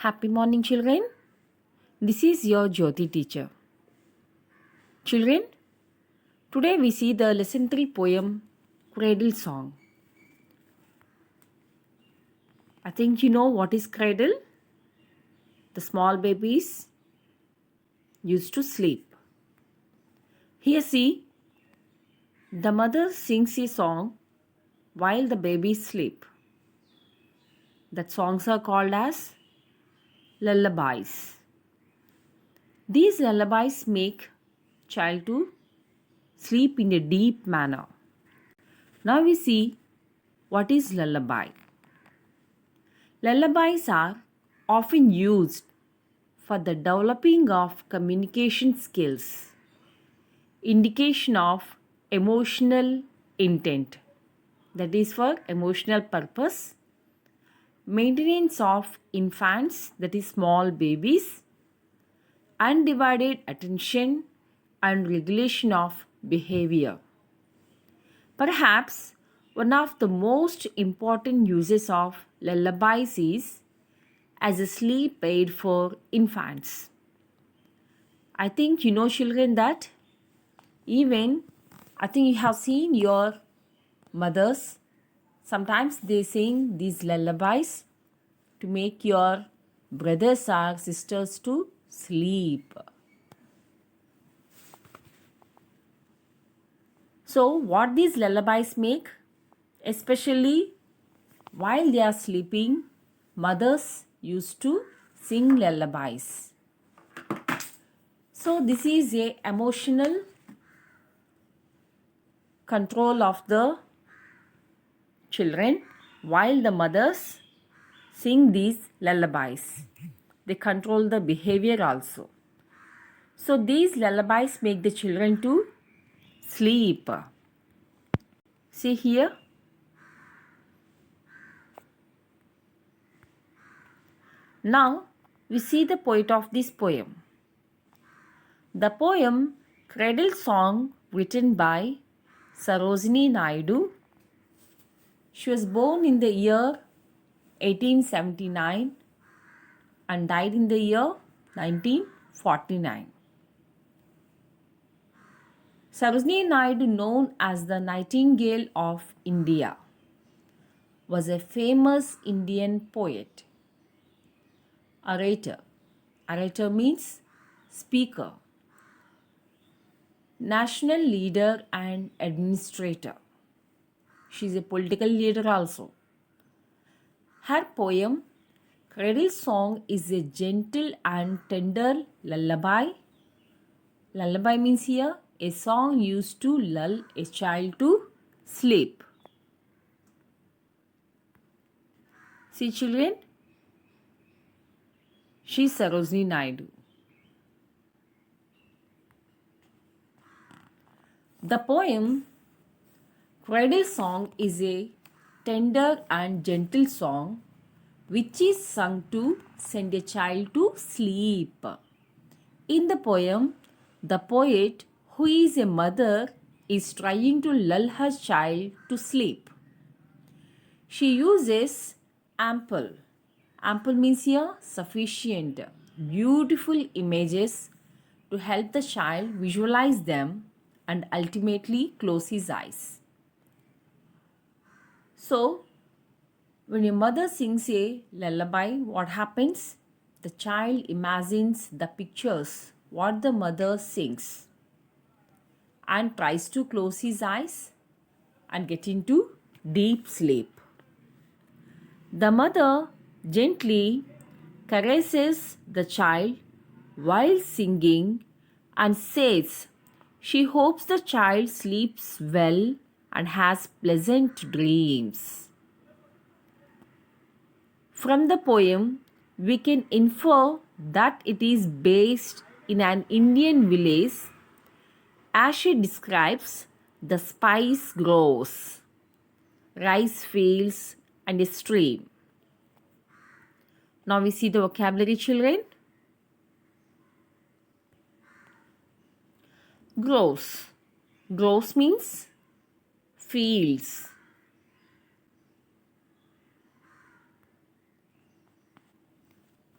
Happy morning, children. This is your Jyoti teacher. Children, today we see the lesson 3 poem Cradle Song. I think you know what is cradle? The small babies used to sleep. Here, see, the mother sings a song while the babies sleep. That songs are called as lullabies. These lullabies make child to sleep in a deep manner. Now we see what is lullaby. Lullabies are often used for the developing of communication skills, indication of emotional intent, that is for emotional purpose, maintenance of infants, that is small babies, undivided attention and regulation of behavior. Perhaps one of the most important uses of lullabies is as a sleep aid for infants. I think you know, children, that even I think you have seen your mothers, sometimes they sing these lullabies to make your brothers or sisters to sleep. So what these lullabies make, especially while they are sleeping, mothers used to sing lullabies. So this is a emotional control of the children while the mothers sing these lullabies. They control the behavior also. So these lullabies make the children to sleep. See here. Now we see the poet of this poem. The poem Cradle Song, written by Sarojini Naidu. She was born in the year 1879 and died in the year 1949. Sarojini Naidu, known as the Nightingale of India, was a famous Indian poet, orator. Orator means speaker, national leader and administrator. She is a political leader also. Her poem Cradle Song is a gentle and tender lullaby. Lullaby means here a song used to lull a child to sleep. See, children, she is Sarojini Naidu. The poem Cradle Song is a tender and gentle song which is sung to send a child to sleep. In the poem, the poet, who is a mother, is trying to lull her child to sleep. She uses ample means here sufficient, beautiful images to help the child visualize them and ultimately close his eyes. So, when your mother sings a lullaby, what happens? The child imagines the pictures, what the mother sings, and tries to close his eyes and get into deep sleep. The mother gently caresses the child while singing and says she hopes the child sleeps well and has pleasant dreams. From the poem, we can infer that it is based in an Indian village as she describes the spice groves, rice fields, and a stream. Now we see the vocabulary, children. Groves. Groves means fields.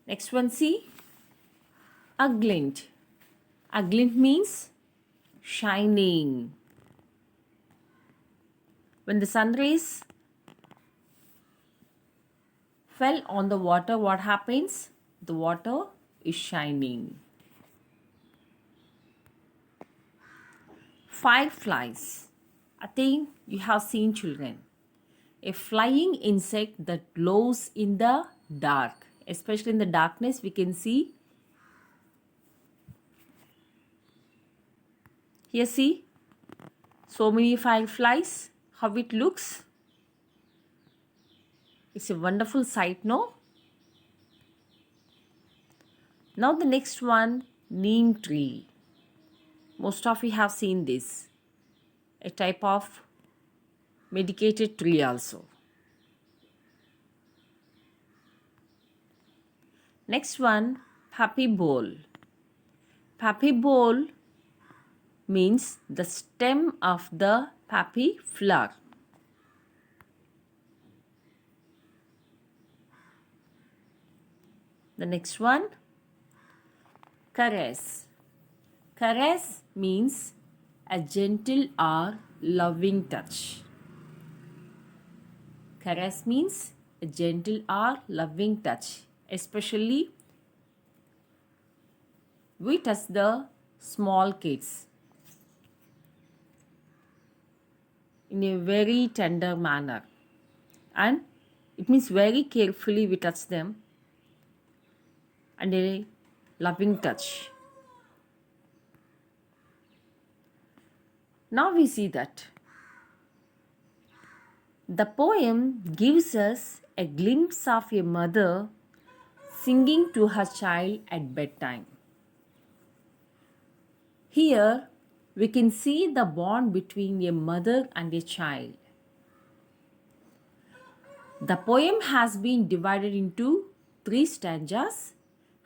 Next one, see, a glint. A glint means shining. When the sun rays fell on the water, what happens? The water is shining. Fireflies. I think you have seen, children. A flying insect that glows in the dark. Especially in the darkness, we can see. Here, see. So many fireflies. How it looks. It's a wonderful sight, no? Now the next one, neem tree. Most of you have seen this. A type of medicated tree also. Next one, poppy bowl. Poppy bowl means the stem of the poppy flower. The next one, caress. Caress means a gentle or loving touch. Caress means a gentle or loving touch. Especially we touch the small kids in a very tender manner. And it means very carefully we touch them and a loving touch. Now we see that the poem gives us a glimpse of a mother singing to her child at bedtime. Here we can see the bond between a mother and a child. The poem has been divided into 3 stanzas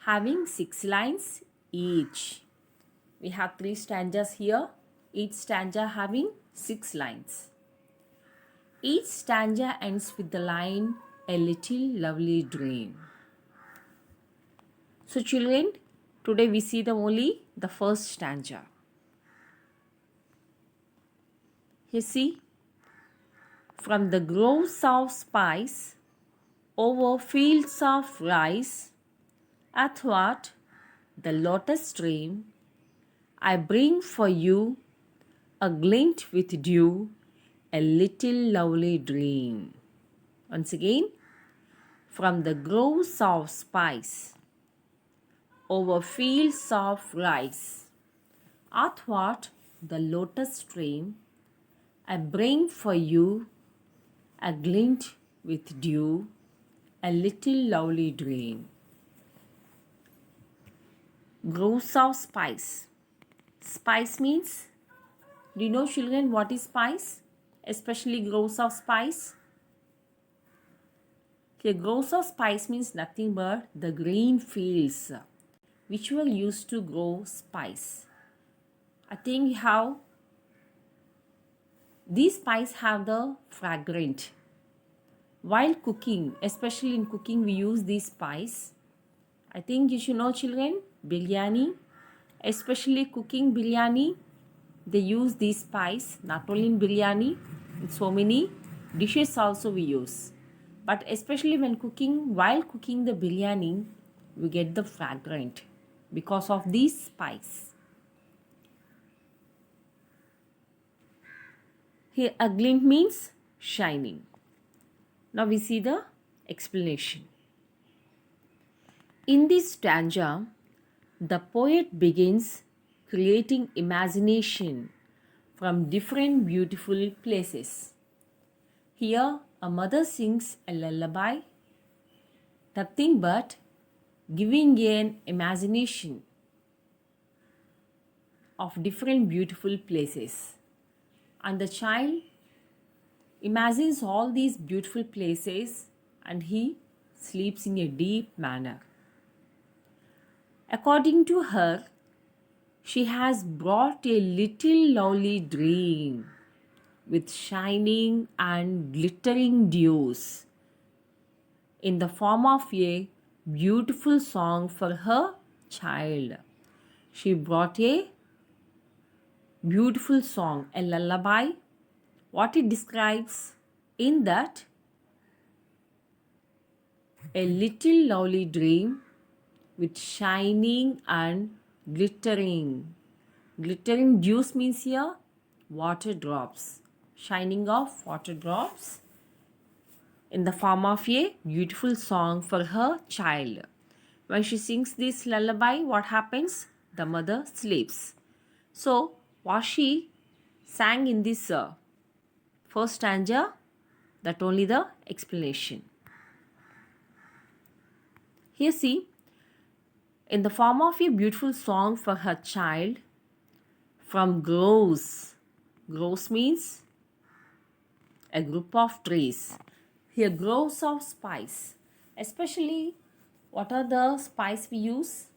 having 6 lines each. We have 3 stanzas here, each stanza having 6 lines. Each stanza ends with the line, a little lovely dream. So children, today we see only the first stanza. You see, from the groves of spice, over fields of rice, athwart the lotus stream, I bring for you a glint with dew, a little lovely dream. Once again, from the groves of spice, over fields of rice, athwart the lotus stream, I bring for you a glint with dew, a little lovely dream. Groves of spice. Spice means, do you know children what is spice? Especially groves of spice. Okay, groves of spice means nothing but the green fields which were used to grow spice. I think how these spices have the fragrant. While cooking, especially in cooking, we use these spice. I think you should know children, biryani, especially cooking biryani, they use these spice not only in biryani, in so many dishes also we use. But especially when cooking, while cooking the biryani, we get the fragrant because of these spice. Here a glint means shining. Now we see the explanation. In this stanza, the poet begins creating imagination from different beautiful places. Here, a mother sings a lullaby, nothing but giving an imagination of different beautiful places. And the child imagines all these beautiful places and he sleeps in a deep manner. According to her, she has brought a little lovely dream with shining and glittering dews in the form of a beautiful song for her child. She brought a beautiful song, a lullaby. What it describes in that, a little lovely dream with shining and glittering. Glittering dews means here water drops. Shining of water drops in the form of a beautiful song for her child. When she sings this lullaby, what happens? The mother sleeps. So, what she sang in this first stanza, that only the explanation. Here see, in the form of a beautiful song for her child, from groves. Groves means a group of trees. Here groves of spice. Especially, what are the spice we use?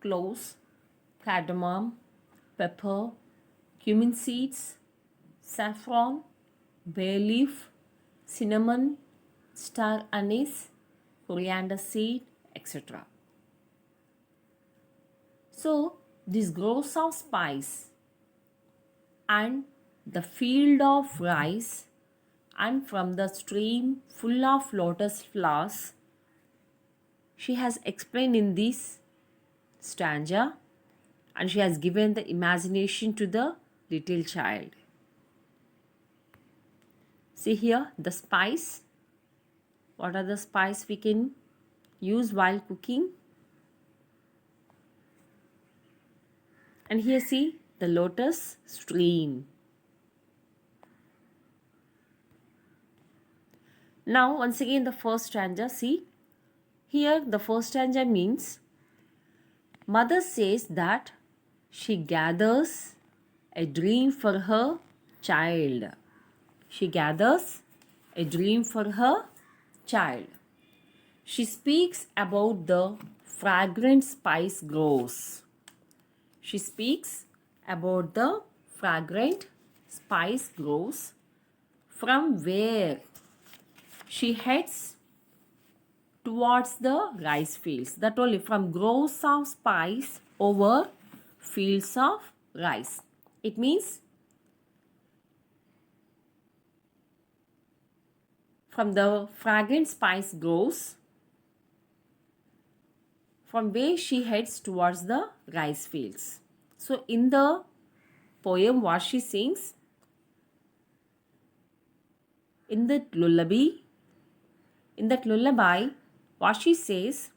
Cloves, cardamom, pepper, cumin seeds, saffron, bay leaf, cinnamon, star anise, coriander seed, etc. So, these groves of spice and the field of rice and from the stream full of lotus flowers, she has explained in this stanza, and she has given the imagination to the little child. See here the spice. What are the spice we can use while cooking? And here see the lotus stream. Now once again the first stanza, see. Here the first stanza means mother says that she gathers a dream for her child. She gathers a dream for her child. She speaks about the fragrant spice groves. She speaks about the fragrant spice groves from where she heads towards the rice fields. That only, from groves of spice over fields of rice. It means from the fragrant spice groves from where she heads towards the rice fields. So in the poem what she sings, in that lullaby, what she says,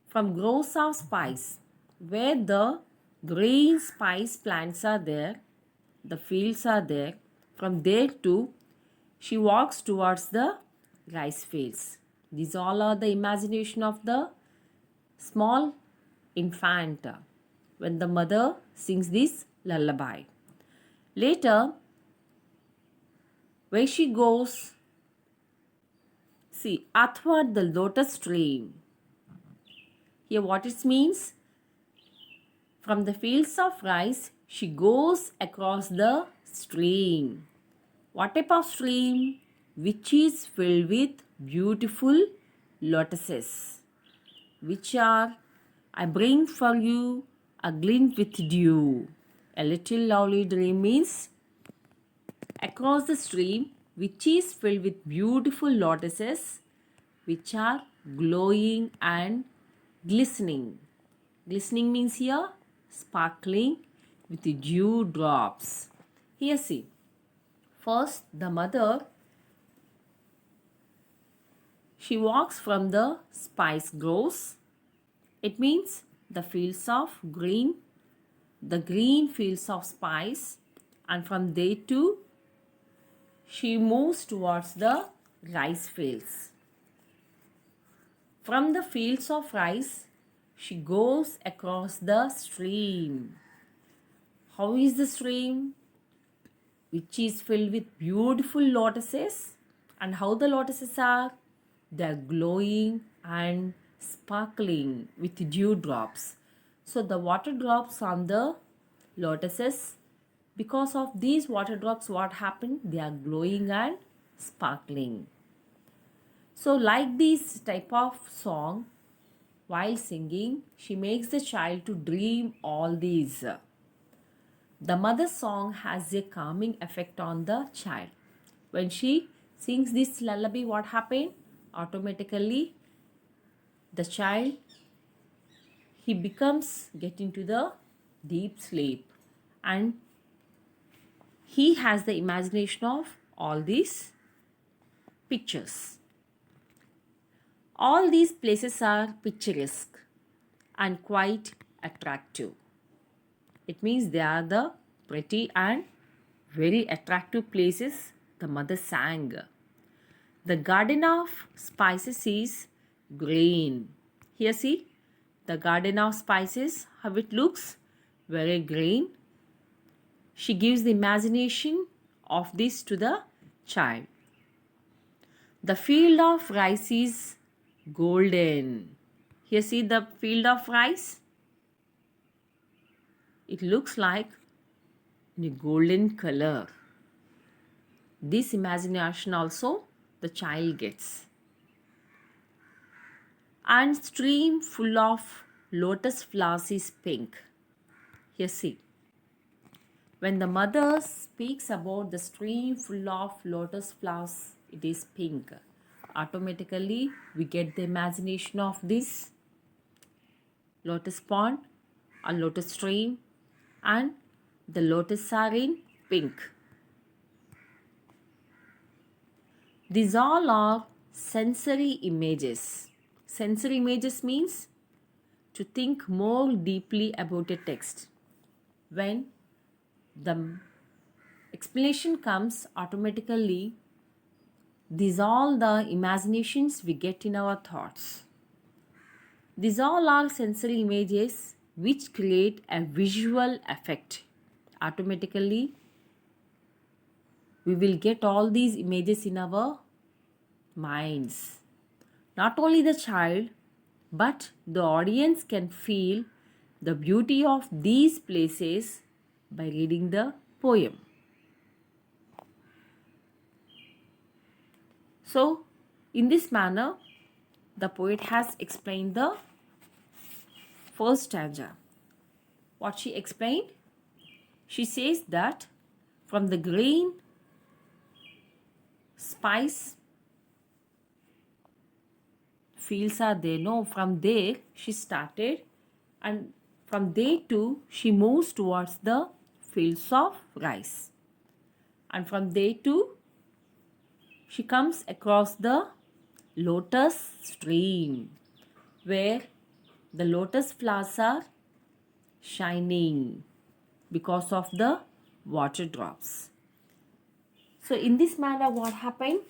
from groves of spice, where the green spice plants are there, the fields are there, from there too, she walks towards the rice fields. These all are the imagination of the small infant when the mother sings this lullaby. Later, where she goes, see, athwart the lotus stream. Here what it means, from the fields of rice, she goes across the stream. What type of stream? Which is filled with beautiful lotuses, which are, I bring for you a glint with dew. A little lovely dream means across the stream which is filled with beautiful lotuses which are glowing and glistening. Glistening means here sparkling with dew drops. Here see, first the mother, she walks from the spice groves. It means the fields of green, the green fields of spice, and from there too she moves towards the rice fields. From the fields of rice, she goes across the stream. How is the stream? Which is filled with beautiful lotuses. And how the lotuses are? They are glowing and sparkling with dew drops. So the water drops on the lotuses, because of these water drops, what happened? They are glowing and sparkling. So like this type of song, While singing, she makes the child to dream all these. The mother's song has a calming effect on the child. When she sings this lullaby, what happened? Automatically, the child, he becomes get into the deep sleep, and he has the imagination of all these pictures. All these places are picturesque and quite attractive. It means they are the pretty and very attractive places the mother sang. The garden of spices is green. Here see, the garden of spices, how it looks, very green. She gives the imagination of this to the child. The field of rice is golden. Here see the field of rice. It looks like in a golden color. This imagination also the child gets. And stream full of lotus flowers is pink. Here see. When the mother speaks about the stream full of lotus flowers, it is pink. Automatically, we get the imagination of this lotus pond, a lotus stream, and the lotus are in pink. These all are sensory images. Sensory images means to think more deeply about a text. When the explanation comes, automatically these all the imaginations we get in our thoughts. These all are sensory images which create a visual effect. Automatically we will get all these images in our minds. Not only the child, but the audience can feel the beauty of these places by reading the poem. So, in this manner, the poet has explained the first stanza. What she explained? She says that from the green spice fields are there. No, from there she started, and from there too she moves towards the fields of rice. And from there too she comes across the lotus stream where the lotus flowers are shining because of the water drops. So in this manner, what happened?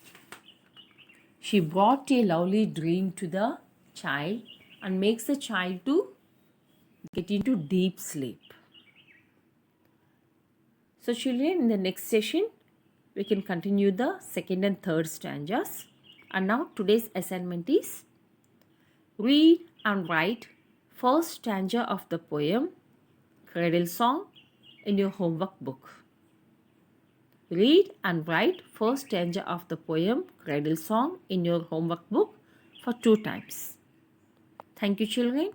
She brought a lovely dream to the child and makes the child to get into deep sleep. So children, in the next session, we can continue the second and third stanzas. And now today's assignment is read and write first stanza of the poem Cradle Song in your homework book. Read and write first stanza of the poem Cradle Song in your homework book for 2 times. Thank you, children.